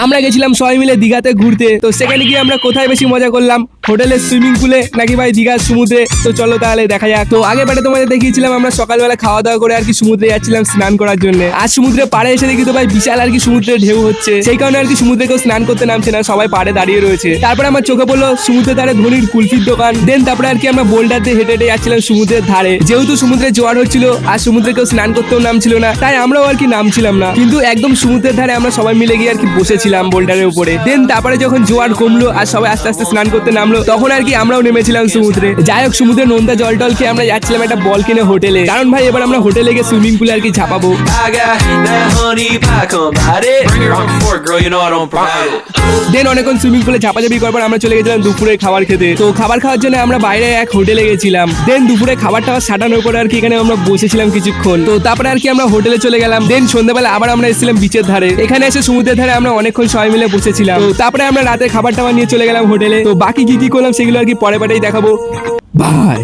আমরা গেছিলাম সবাই মিলে দীঘাতে ঘুরতে। তো সেখানে গিয়ে আমরা কোথায় বেশি মজা করলাম, হোটেলের সুইমিং পুলে নাকি ভাই দীঘার সমুদ্রে? তো চলো তাহলে দেখা যাক। তো আগে বারে তোমাদের দেখিয়েছিলাম আমরা সকালবেলা খাওয়া দাওয়া করে আর কি সমুদ্রে যাচ্ছিলাম স্নান করার জন্য। আর সমুদ্রে পাড়ে এসে দেখি তো ভাই বিশাল আর কি সমুদ্রের ঢেউ হচ্ছে, সেই কারণে আর কি সমুদ্রে কেউ স্নান করতে নামছে না, সবাই পাড়ে দাঁড়িয়ে রয়েছে। তারপরে আমার চোখে পড়লো সমুদ্রের ধারে ধনির কুলফির দোকান। দেন তারপরে আর কি আমরা বোল্ডার দিয়ে হেঁটে হেঁটে যাচ্ছিলাম সমুদ্রের ধারে। যেহেতু সমুদ্রে জোয়ার হচ্ছিল আর সমুদ্রে কেউ স্নান করতেও নামছিল না, তাই আমরাও আর কি নামছিলাম না, কিন্তু একদম সমুদ্রের ধারে আমরা সবাই মিলে গিয়ে আর কি বসেছিলাম বোল্ডারের উপরে। দেন তারপরে যখন জোয়ার কমলো আর সবাই আস্তে আস্তে স্নান করতে নামলো, তখন আর কি আমরাও নেমেছিলাম সমুদ্রে। যাই হোক, সমুদ্রের নোনতা জল টল খেয়ে আমরা যাচ্ছিলাম একটা বল কিনে হোটেলে, কারণ ভাই এবার আমরা হোটেলে গিয়ে সুইমিং পুলে আর কি ঝাঁপাবো। দেন অনেকক্ষণ সুইমিং পুলে ঝাপাঝাপি করার পর আমরা চলে গেছিলাম দুপুরে খাবার খেতে। তো খাবার খাওয়ার জন্য আমরা বাইরে এক হোটেলে গেছিলাম। দেন দুপুরে খাবার টাবার সাটানোর পরে আর কি এখানে আমরা বসেছিলাম কিছুক্ষণ। তো তারপরে আর কি আমরা হোটেলে চলে গেলাম। দেন সন্ধ্যাবেলা আবার আমরা এসেছিলাম বিচের ধারে। এখানে এসে সমুদ্রের ধারে আমরা অনেকক্ষণ সবাই মিলে বসেছিলাম। তো তারপরে আমরা রাতে খাবার টাবার নিয়ে চলে গেলাম হোটেলে। তো বাকি কি কি করলাম সেগুলো আর কি পরে পরেই দেখাবো। ভাই